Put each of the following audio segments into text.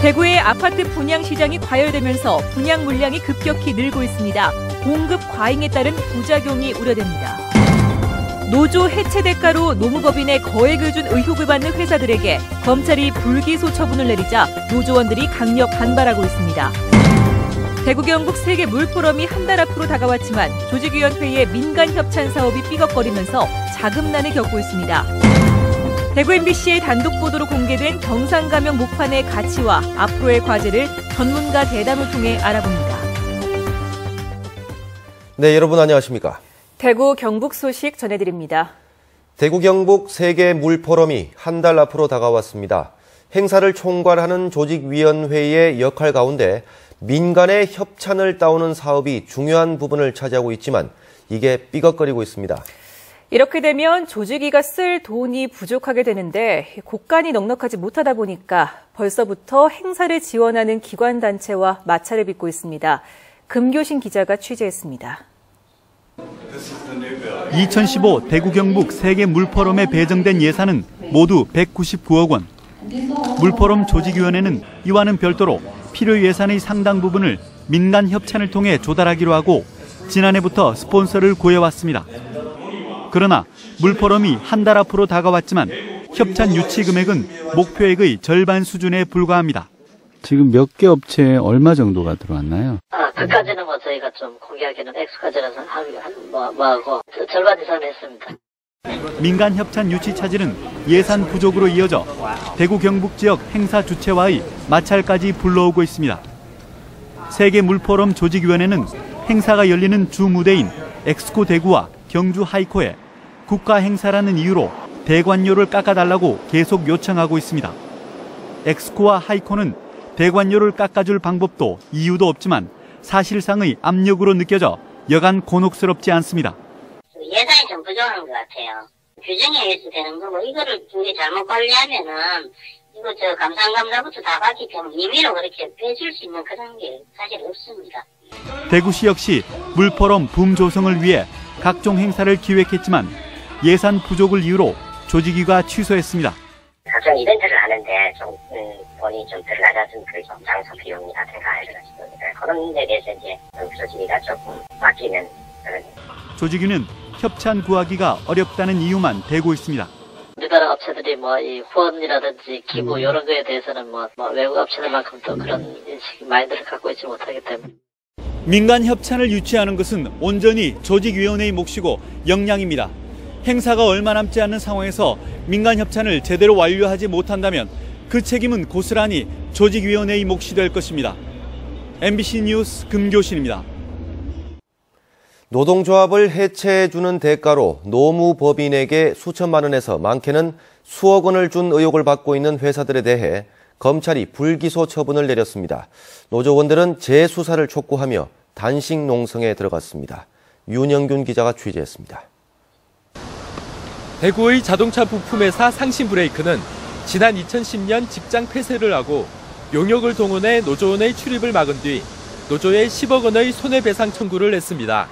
대구의 아파트 분양 시장이 과열되면서 분양 물량이 급격히 늘고 있습니다. 공급 과잉에 따른 부작용이 우려됩니다. 노조 해체 대가로 노무법인에 거액을 준 의혹을 받는 회사들에게 검찰이 불기소 처분을 내리자 노조원들이 강력 반발하고 있습니다. 대구 경북 세계 물포럼이 한 달 앞으로 다가왔지만 조직위원회의 민간 협찬 사업이 삐걱거리면서 자금난을 겪고 있습니다. 대구 MBC의 단독 보도로 공개된 경상가명 목판의 가치와 앞으로의 과제를 전문가 대담을 통해 알아봅니다. 네, 여러분 안녕하십니까? 대구 경북 소식 전해드립니다. 대구 경북 세계 물포럼이 한 달 앞으로 다가왔습니다. 행사를 총괄하는 조직위원회의 역할 가운데 민간의 협찬을 따오는 사업이 중요한 부분을 차지하고 있지만 이게 삐걱거리고 있습니다. 이렇게 되면 조직위가 쓸 돈이 부족하게 되는데 곳간이 넉넉하지 못하다 보니까 벌써부터 행사를 지원하는 기관단체와 마찰을 빚고 있습니다. 금교신 기자가 취재했습니다. 2015 대구 경북 세계 물포럼에 배정된 예산은 모두 199억 원. 물포럼 조직위원회는 이와는 별도로 필요 예산의 상당 부분을 민간 협찬을 통해 조달하기로 하고 지난해부터 스폰서를 구해왔습니다. 그러나 물포럼이 한 달 앞으로 다가왔지만 협찬 유치 금액은 목표액의 절반 수준에 불과합니다. 지금 몇 개 업체에 얼마 정도가 들어왔나요? 그까지는 저희가 좀 공개하기는 액수까지는 하고 절반 이상 했습니다. 민간 협찬 유치 차질은 예산 부족으로 이어져 대구 경북 지역 행사 주최와의 마찰까지 불러오고 있습니다. 세계 물포럼 조직위원회는 행사가 열리는 주 무대인 엑스코 대구와 경주 하이코에 국가 행사라는 이유로 대관료를 깎아달라고 계속 요청하고 있습니다. 엑스코와 하이코는 대관료를 깎아줄 방법도 이유도 없지만 사실상의 압력으로 느껴져 여간 곤혹스럽지 않습니다. 예산이 좀 부족한 것 같아요. 규정에 의해서 되는 거고 이거를 우리 잘못 관리하면은 이거 감사부터 다 받기 때문에 임의로 그렇게 빼줄 수 있는 그런 게 사실 없습니다. 대구시 역시 물포럼 붐 조성을 위해 각종 행사를 기획했지만 예산 부족을 이유로 조직위가 취소했습니다. 각종 이벤트를 하는데 돈이 좀 들어가서 장소 비용이라든가 해가지고 그런 데 대해서 이제 조직위가 조금 바뀌는 그런. 조직위는 협찬 구하기가 어렵다는 이유만 대고 있습니다. 우리나라 업체들이 이 후원이라든지 기부 이런 거에 대해서는 외국 업체들만큼 또 그런 인식 마인드를 갖고 있지 못하기 때문에. 민간 협찬을 유치하는 것은 온전히 조직위원회의 몫이고 역량입니다. 행사가 얼마 남지 않는 상황에서 민간 협찬을 제대로 완료하지 못한다면 그 책임은 고스란히 조직위원회의 몫이 될 것입니다. MBC 뉴스 금교신입니다. 노동조합을 해체해주는 대가로 노무법인에게 수천만 원에서 많게는 수억 원을 준 의혹을 받고 있는 회사들에 대해 검찰이 불기소 처분을 내렸습니다. 노조원들은 재수사를 촉구하며 단식 농성에 들어갔습니다. 윤영균 기자가 취재했습니다. 대구의 자동차 부품회사 상신브레이크는 지난 2010년 직장 폐쇄를 하고 용역을 동원해 노조원의 출입을 막은 뒤 노조에 10억 원의 손해배상 청구를 했습니다.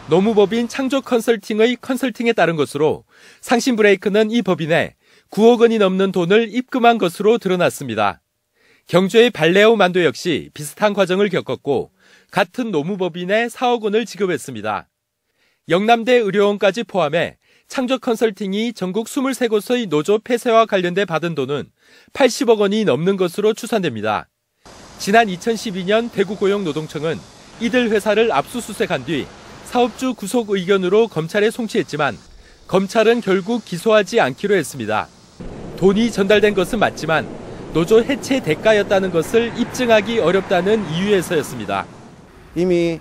노무법인 창조컨설팅의 컨설팅에 따른 것으로 상신브레이크는 이 법인에 9억 원이 넘는 돈을 입금한 것으로 드러났습니다. 경주의 발레오 만도 역시 비슷한 과정을 겪었고 같은 노무법인에 4억 원을 지급했습니다. 영남대 의료원까지 포함해 창조컨설팅이 전국 23곳의 노조 폐쇄와 관련돼 받은 돈은 80억 원이 넘는 것으로 추산됩니다. 지난 2012년 대구고용노동청은 이들 회사를 압수수색한 뒤 사업주 구속 의견으로 검찰에 송치했지만 검찰은 결국 기소하지 않기로 했습니다. 돈이 전달된 것은 맞지만 노조 해체 대가였다는 것을 입증하기 어렵다는 이유에서였습니다. 이미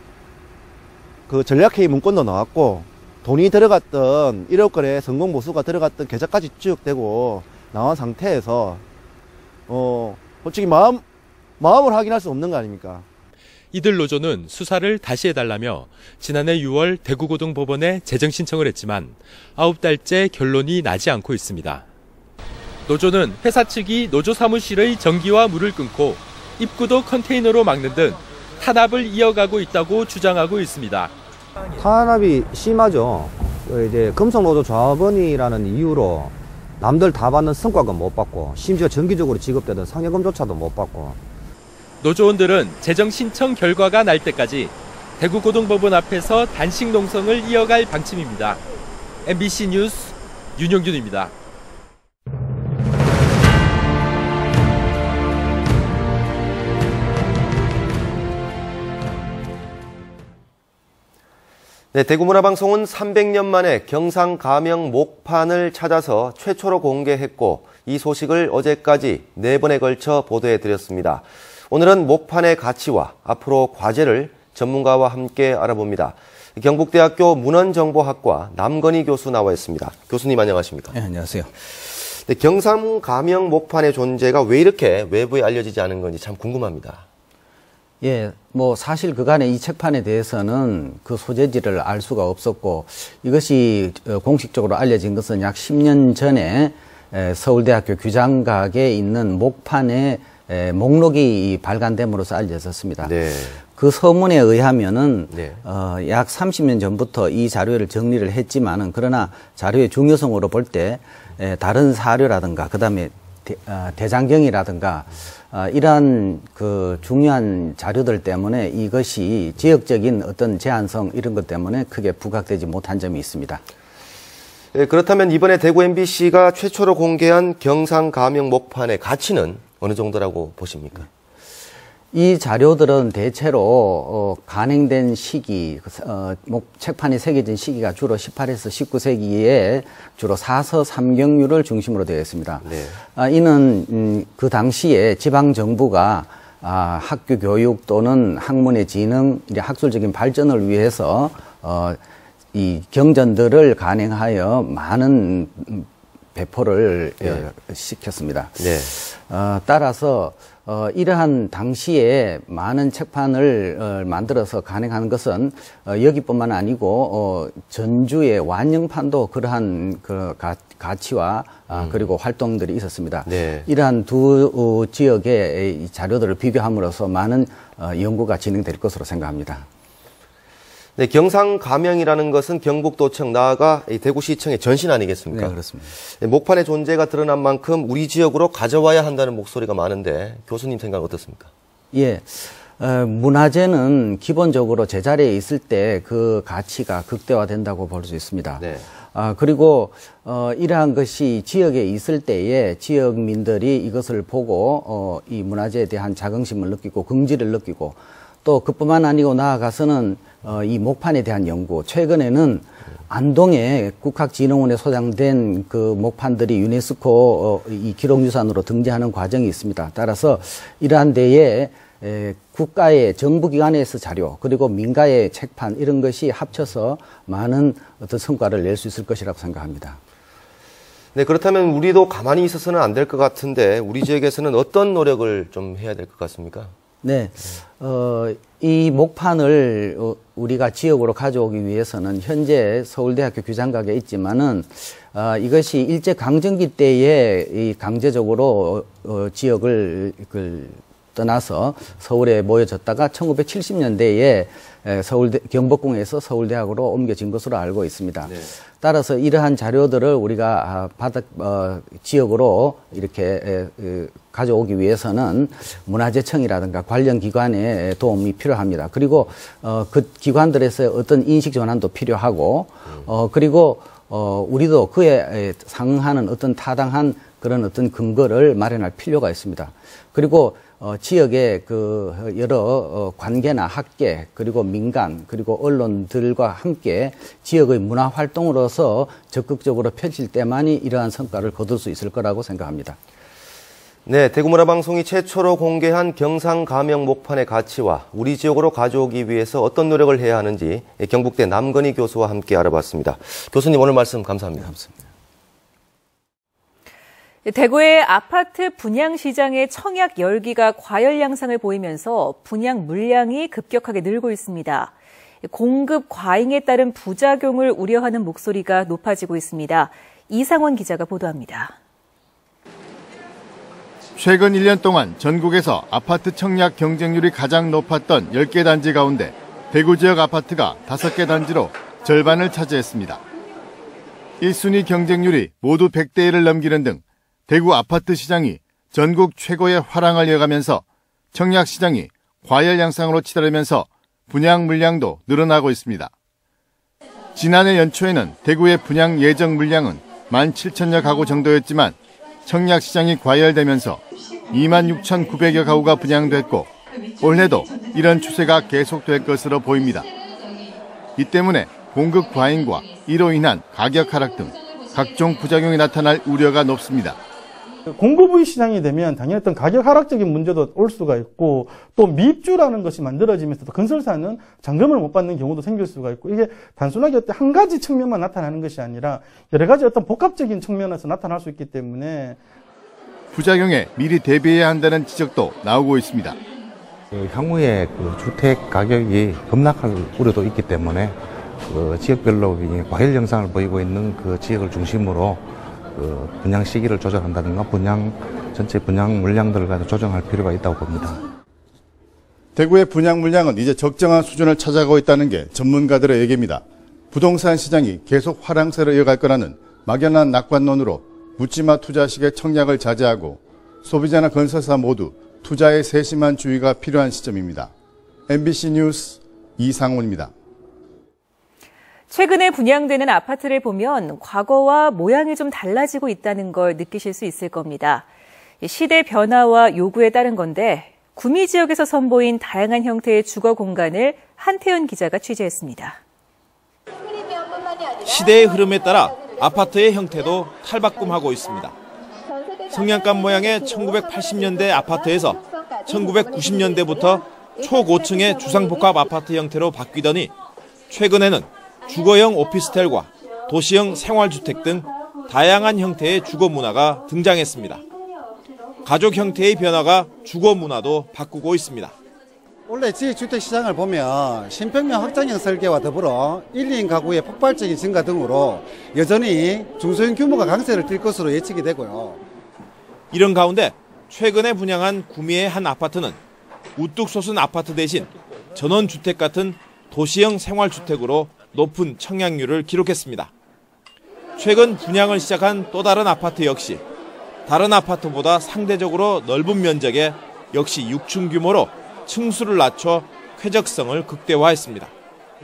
그 전략회의 문건도 나왔고 돈이 들어갔던 1억 건의 성공 보수가 들어갔던 계좌까지 쭉 되고 나온 상태에서 솔직히 마음을 확인할 수 없는 거 아닙니까? 이들 노조는 수사를 다시 해달라며 지난해 6월 대구고등법원에 재정 신청을 했지만 9달째 결론이 나지 않고 있습니다. 노조는 회사 측이 노조 사무실의 전기와 물을 끊고 입구도 컨테이너로 막는 등 탄압을 이어가고 있다고 주장하고 있습니다. 탄압이 심하죠. 이제 금속노조조합원이라는 이유로 남들 다 받는 성과금 못 받고 심지어 정기적으로 지급되던 상여금조차도 못 받고 노조원들은 재정 신청 결과가 날 때까지 대구고등법원 앞에서 단식 농성을 이어갈 방침입니다. MBC 뉴스 윤영준입니다. 네, 대구문화방송은 300년 만에 경상 가명 목판을 찾아서 최초로 공개했고 이 소식을 어제까지 4번에 걸쳐 보도해드렸습니다. 오늘은 목판의 가치와 앞으로 과제를 전문가와 함께 알아봅니다. 경북대학교 문헌정보학과 남건희 교수 나와 있습니다. 교수님 안녕하십니까? 네, 안녕하세요. 네, 경상 가명 목판의 존재가 왜 이렇게 외부에 알려지지 않은 건지 참 궁금합니다. 예, 사실 그간의 이 책판에 대해서는 그 소재지를 알 수가 없었고 이것이 공식적으로 알려진 것은 약 10년 전에 서울대학교 규장각에 있는 목판의 목록이 발간됨으로써 알려졌습니다. 네. 그 서문에 의하면은 네. 약 30년 전부터 이 자료를 정리를 했지만은 그러나 자료의 중요성으로 볼 때 다른 사료라든가 그다음에 대장경이라든가 이러한 그 중요한 자료들 때문에 이것이 지역적인 어떤 제한성 이런 것 때문에 크게 부각되지 못한 점이 있습니다. 네, 그렇다면 이번에 대구 MBC가 최초로 공개한 경상 가명 목판의 가치는 어느 정도라고 보십니까? 이 자료들은 대체로 간행된 시기, 책판이 새겨진 시기가 주로 18에서 19세기에 주로 사서 삼경류를 중심으로 되어 있습니다. 네. 이는 그 당시에 지방 정부가 학교 교육 또는 학문의 진흥, 학술적인 발전을 위해서 이 경전들을 간행하여 많은 배포를 시켰습니다. 네. 따라서 이러한 당시에 많은 책판을 만들어서 간행하는 것은 여기뿐만 아니고 전주의 완영판도 그러한 그 가치와 그리고 활동들이 있었습니다. 네. 이러한 두 지역의 자료들을 비교함으로써 많은 연구가 진행될 것으로 생각합니다. 네, 경상 가명이라는 것은 경북도청 나아가 대구시청의 전신 아니겠습니까? 네, 그렇습니다. 네, 목판의 존재가 드러난 만큼 우리 지역으로 가져와야 한다는 목소리가 많은데 교수님 생각 어떻습니까? 예, 문화재는 기본적으로 제자리에 있을 때 그 가치가 극대화된다고 볼 수 있습니다. 네. 그리고 이러한 것이 지역에 있을 때에 지역민들이 이것을 보고 이 문화재에 대한 자긍심을 느끼고 긍지를 느끼고 또 그뿐만 아니고 나아가서는 이 목판에 대한 연구, 최근에는 안동에 국학진흥원에 소장된 그 목판들이 유네스코 이 기록유산으로 등재하는 과정이 있습니다. 따라서 이러한 데에 국가의 정부기관에서 자료 그리고 민가의 책판 이런 것이 합쳐서 많은 어떤 성과를 낼 수 있을 것이라고 생각합니다. 네, 그렇다면 우리도 가만히 있어서는 안 될 것 같은데 우리 지역에서는 어떤 노력을 좀 해야 될 것 같습니까? 네, 이 목판을 우리가 지역으로 가져오기 위해서는 현재 서울대학교 규장각에 있지만은 이것이 일제 강점기 때에 이 강제적으로 지역을 떠나서 서울에 모여졌다가 1970년대에 서울대 경복궁에서 서울대학으로 옮겨진 것으로 알고 있습니다. 네. 따라서 이러한 자료들을 우리가 지역으로 이렇게 가져오기 위해서는 문화재청이라든가 관련 기관의 도움이 필요합니다. 그리고 그 기관들에서 어떤 인식 전환도 필요하고 그리고 우리도 그에 상응하는 어떤 타당한 그런 어떤 근거를 마련할 필요가 있습니다. 그리고 지역의 그 여러 관계나 학계 그리고 민간 그리고 언론들과 함께 지역의 문화 활동으로서 적극적으로 펼칠 때만이 이러한 성과를 거둘 수 있을 거라고 생각합니다. 네, 대구문화방송이 최초로 공개한 경상 가명 목판의 가치와 우리 지역으로 가져오기 위해서 어떤 노력을 해야 하는지 경북대 남건희 교수와 함께 알아봤습니다. 교수님 오늘 말씀 감사합니다. 네, 감사합니다. 대구의 아파트 분양 시장의 청약 열기가 과열 양상을 보이면서 분양 물량이 급격하게 늘고 있습니다. 공급 과잉에 따른 부작용을 우려하는 목소리가 높아지고 있습니다. 이상원 기자가 보도합니다. 최근 1년 동안 전국에서 아파트 청약 경쟁률이 가장 높았던 10개 단지 가운데 대구 지역 아파트가 5개 단지로 절반을 차지했습니다. 1순위 경쟁률이 모두 100대 1을 넘기는 등 대구 아파트 시장이 전국 최고의 화랑을 이어가면서 청약 시장이 과열 양상으로 치달으면서 분양 물량도 늘어나고 있습니다. 지난해 연초에는 대구의 분양 예정 물량은 17,000여 가구 정도였지만 청약 시장이 과열되면서 26,900여 가구가 분양됐고 올해도 이런 추세가 계속될 것으로 보입니다. 이 때문에 공급 과잉과 이로 인한 가격 하락 등 각종 부작용이 나타날 우려가 높습니다. 공급의 시장이 되면 당연히 어떤 가격 하락적인 문제도 올 수가 있고 또 미입주라는 것이 만들어지면서 또 건설사는 잔금을 못 받는 경우도 생길 수가 있고 이게 단순하게 어떤 한 가지 측면만 나타나는 것이 아니라 여러 가지 어떤 복합적인 측면에서 나타날 수 있기 때문에 부작용에 미리 대비해야 한다는 지적도 나오고 있습니다. 향후에 주택 가격이 급락할 우려도 있기 때문에 지역별로 과열 현상을 보이고 있는 그 지역을 중심으로 분양 시기를 조정한다든가 전체 분양 물량들을 조정할 필요가 있다고 봅니다. 대구의 분양 물량은 이제 적정한 수준을 찾아가고 있다는 게 전문가들의 얘기입니다. 부동산 시장이 계속 화랑세를 이어갈 거라는 막연한 낙관론으로 묻지마 투자식의 청약을 자제하고 소비자나 건설사 모두 투자에 세심한 주의가 필요한 시점입니다. MBC 뉴스 이상훈입니다. 최근에 분양되는 아파트를 보면 과거와 모양이 좀 달라지고 있다는 걸 느끼실 수 있을 겁니다. 시대 변화와 요구에 따른 건데 구미 지역에서 선보인 다양한 형태의 주거 공간을 한태현 기자가 취재했습니다. 시대의 흐름에 따라 아파트의 형태도 탈바꿈하고 있습니다. 성냥감 모양의 1980년대 아파트에서 1990년대부터 초고층의 주상복합 아파트 형태로 바뀌더니 최근에는 주거형 오피스텔과 도시형 생활주택 등 다양한 형태의 주거 문화가 등장했습니다. 가족 형태의 변화가 주거 문화도 바꾸고 있습니다. 원래 지역주택 시장을 보면 신평면 확장형 설계와 더불어 1, 2인 가구의 폭발적인 증가 등으로 여전히 중소형 규모가 강세를 띨 것으로 예측이 되고요. 이런 가운데 최근에 분양한 구미의 한 아파트는 우뚝 솟은 아파트 대신 전원주택 같은 도시형 생활주택으로 높은 청약률을 기록했습니다. 최근 분양을 시작한 또 다른 아파트 역시 다른 아파트보다 상대적으로 넓은 면적에 역시 6층 규모로 층수를 낮춰 쾌적성을 극대화했습니다.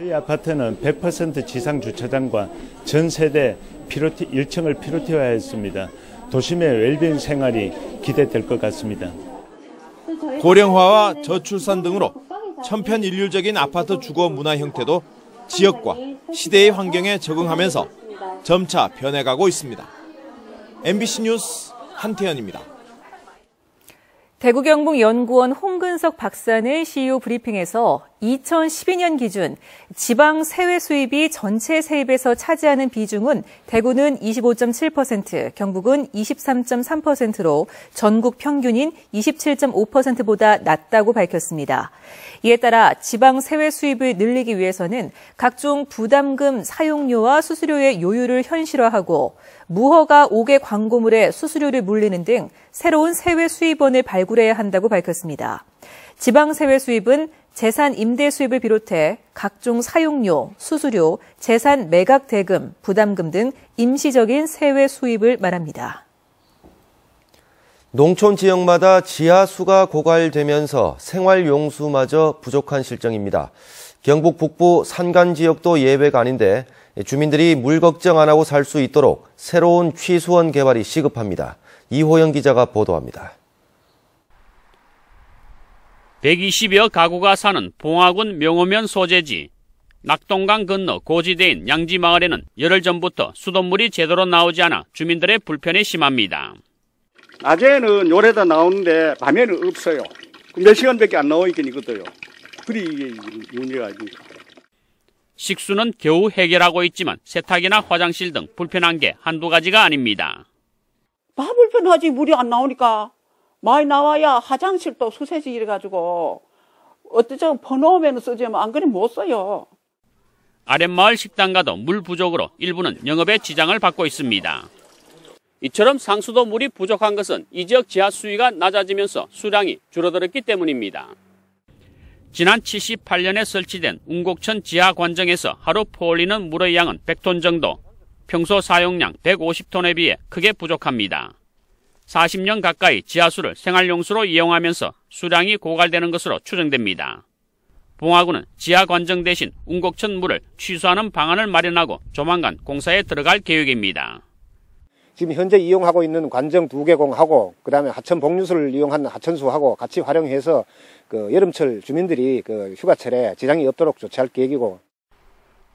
이 아파트는 100% 지상 주차장과 전 세대 1층을 필요티화했습니다. 도심의 웰빙 생활이 기대될 것 같습니다. 고령화와 저출산 등으로 천편일률적인 아파트 주거 문화 형태도 지역과 시대의 환경에 적응하면서 점차 변해가고 있습니다. MBC 뉴스 한태현입니다. 대구 경북연구원 홍근석 박사는 CEO 브리핑에서 2012년 기준 지방 세외 수입이 전체 세입에서 차지하는 비중은 대구는 25.7%, 경북은 23.3%로 전국 평균인 27.5%보다 낮다고 밝혔습니다. 이에 따라 지방 세외 수입을 늘리기 위해서는 각종 부담금 사용료와 수수료의 요율을 현실화하고 무허가 5개 광고물에 수수료를 물리는 등 새로운 세외 수입원을 발굴해야 한다고 밝혔습니다. 지방 세외 수입은 재산 임대 수입을 비롯해 각종 사용료, 수수료, 재산 매각 대금, 부담금 등 임시적인 세외 수입을 말합니다. 농촌 지역마다 지하수가 고갈되면서 생활용수마저 부족한 실정입니다. 경북 북부 산간 지역도 예외가 아닌데 주민들이 물 걱정 안 하고 살 수 있도록 새로운 취수원 개발이 시급합니다. 이호영 기자가 보도합니다. 120여 가구가 사는 봉화군 명호면 소재지. 낙동강 건너 고지대인 양지마을에는 열흘 전부터 수돗물이 제대로 나오지 않아 주민들의 불편이 심합니다. 낮에는 요래다 나오는데 밤에는 없어요. 몇 시간밖에 안 나오니까 이것도요. 그리 이게 문제가 아닙니까. 식수는 겨우 해결하고 있지만 세탁이나 화장실 등 불편한 게 한두 가지가 아닙니다. 다 불편하지. 물이 안 나오니까. 많이 나와야 화장실도 수세지 이래가지고 어떻게 퍼놓으면 쓰지만 안 그러면 못 써요. 아랫마을 식당가도 물 부족으로 일부는 영업에 지장을 받고 있습니다. 이처럼 상수도 물이 부족한 것은 이 지역 지하 수위가 낮아지면서 수량이 줄어들었기 때문입니다. 지난 78년에 설치된 웅곡천 지하 관정에서 하루 퍼올리는 물의 양은 100톤 정도, 평소 사용량 150톤에 비해 크게 부족합니다. 40년 가까이 지하수를 생활용수로 이용하면서 수량이 고갈되는 것으로 추정됩니다. 봉화구는 지하 관정 대신 운곡천 물을 취수하는 방안을 마련하고 조만간 공사에 들어갈 계획입니다. 지금 현재 이용하고 있는 관정 2개공하고 그다음에 하천 복류수를 이용한 하천수하고 같이 활용해서 그 여름철 주민들이 그 휴가철에 지장이 없도록 조치할 계획이고.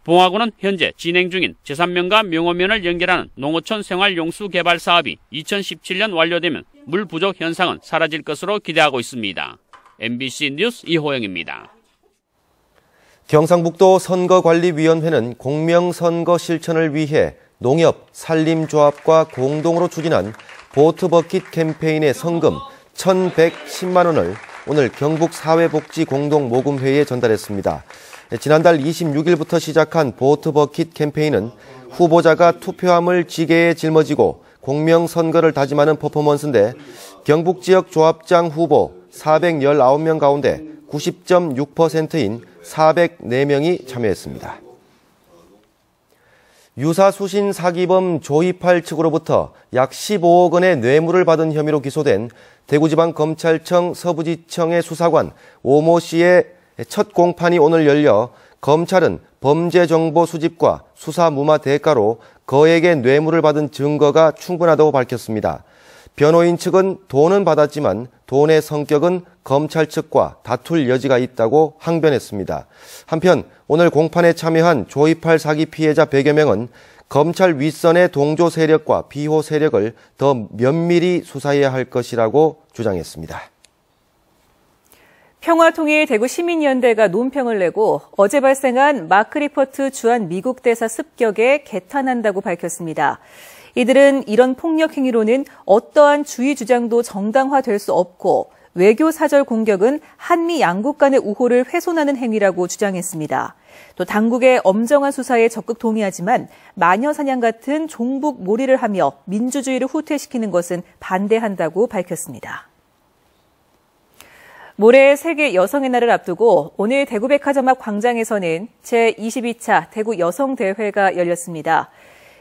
봉화구는 현재 진행 중인 제3면과 명호면을 연결하는 농어촌 생활용수 개발 사업이 2017년 완료되면 물 부족 현상은 사라질 것으로 기대하고 있습니다. MBC 뉴스 이호영입니다. 경상북도 선거관리위원회는 공명선거 실천을 위해 농협, 산림조합과 공동으로 추진한 보트버킷 캠페인의 성금 1,110만 원을 오늘 경북사회복지공동모금회의에 전달했습니다. 지난달 26일부터 시작한 보트버킷 캠페인은 후보자가 투표함을 지게에 짊어지고 공명선거를 다짐하는 퍼포먼스인데 경북 지역 조합장 후보 419명 가운데 90.6%인 404명이 참여했습니다. 유사수신 사기범 조이팔 측으로부터 약 15억 원의 뇌물을 받은 혐의로 기소된 대구지방검찰청 서부지청의 수사관 오모 씨의 첫 공판이 오늘 열려 검찰은 범죄 정보 수집과 수사 무마 대가로 거액의 뇌물을 받은 증거가 충분하다고 밝혔습니다. 변호인 측은 돈은 받았지만 돈의 성격은 검찰 측과 다툴 여지가 있다고 항변했습니다. 한편 오늘 공판에 참여한 조이팔 사기 피해자 100여 명은 검찰 윗선의 동조 세력과 비호 세력을 더 면밀히 수사해야 할 것이라고 주장했습니다. 평화통일 대구시민연대가 논평을 내고 어제 발생한 마크 리퍼트 주한 미국 대사 습격에 개탄한다고 밝혔습니다. 이들은 이런 폭력 행위로는 어떠한 주의 주장도 정당화될 수 없고 외교 사절 공격은 한미 양국 간의 우호를 훼손하는 행위라고 주장했습니다. 또 당국의 엄정한 수사에 적극 동의하지만 마녀 사냥 같은 종북 몰이를 하며 민주주의를 후퇴시키는 것은 반대한다고 밝혔습니다. 모레 세계 여성의 날을 앞두고 오늘 대구백화점 앞 광장에서는 제22차 대구 여성대회가 열렸습니다.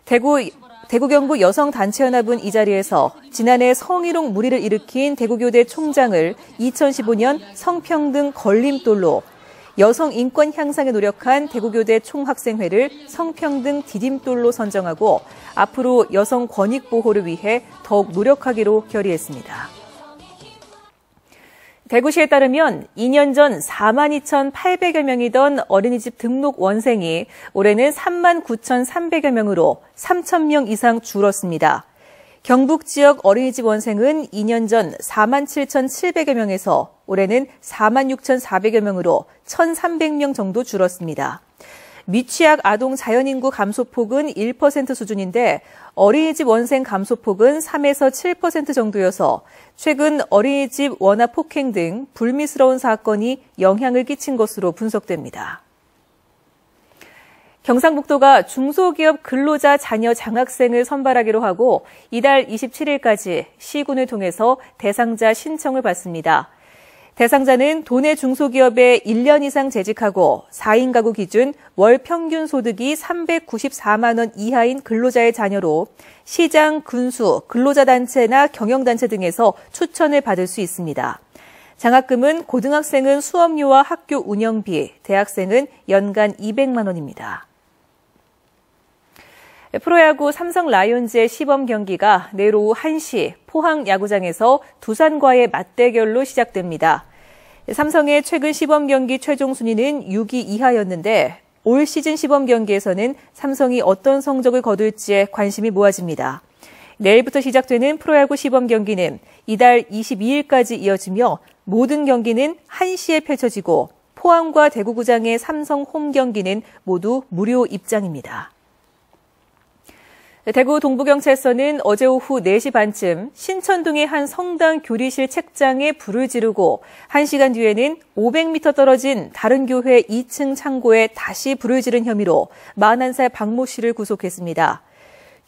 대구 경북 여성단체연합은 이 자리에서 지난해 성희롱 무리를 일으킨 대구교대 총장을 2015년 성평등 걸림돌로, 여성 인권 향상에 노력한 대구교대 총학생회를 성평등 디딤돌로 선정하고 앞으로 여성 권익 보호를 위해 더욱 노력하기로 결의했습니다. 대구시에 따르면 2년 전 42,800여 명이던 어린이집 등록 원생이 올해는 39,300여 명으로 3,000명 이상 줄었습니다. 경북 지역 어린이집 원생은 2년 전 47,700여 명에서 올해는 46,400여 명으로 1,300명 정도 줄었습니다. 미취학 아동 자연인구 감소폭은 1% 수준인데 어린이집 원생 감소폭은 3에서 7% 정도여서 최근 어린이집 원화 폭행 등 불미스러운 사건이 영향을 끼친 것으로 분석됩니다. 경상북도가 중소기업 근로자 자녀 장학생을 선발하기로 하고 이달 27일까지 시군을 통해서 대상자 신청을 받습니다. 대상자는 도내 중소기업에 1년 이상 재직하고 4인 가구 기준 월 평균 소득이 394만 원 이하인 근로자의 자녀로 시장, 군수, 근로자단체나 경영단체 등에서 추천을 받을 수 있습니다. 장학금은 고등학생은 수업료와 학교 운영비, 대학생은 연간 200만 원입니다. 프로야구 삼성 라이온즈의 시범 경기가 내일 오후 1시 포항 야구장에서 두산과의 맞대결로 시작됩니다. 삼성의 최근 시범 경기 최종 순위는 6위 이하였는데 올 시즌 시범 경기에서는 삼성이 어떤 성적을 거둘지에 관심이 모아집니다. 내일부터 시작되는 프로야구 시범 경기는 이달 22일까지 이어지며 모든 경기는 1시에 펼쳐지고 포항과 대구구장의 삼성 홈 경기는 모두 무료 입장입니다. 대구 동부경찰서는 어제 오후 4시 반쯤 신천동의 한 성당 교리실 책장에 불을 지르고 1시간 뒤에는 500m 떨어진 다른 교회 2층 창고에 다시 불을 지른 혐의로 41살 박모 씨를 구속했습니다.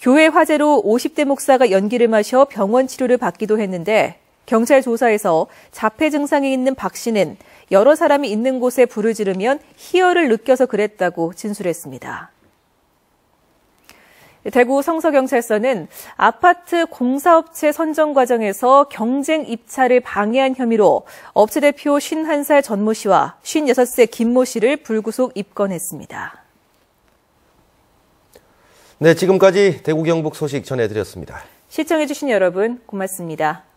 교회 화재로 50대 목사가 연기를 마셔 병원 치료를 받기도 했는데 경찰 조사에서 자폐 증상이 있는 박 씨는 여러 사람이 있는 곳에 불을 지르면 희열을 느껴서 그랬다고 진술했습니다. 대구 성서경찰서는 아파트 공사업체 선정 과정에서 경쟁 입찰을 방해한 혐의로 업체 대표 51살 전모 씨와 56세 김모 씨를 불구속 입건했습니다. 네, 지금까지 대구 경북 소식 전해드렸습니다. 시청해주신 여러분 고맙습니다.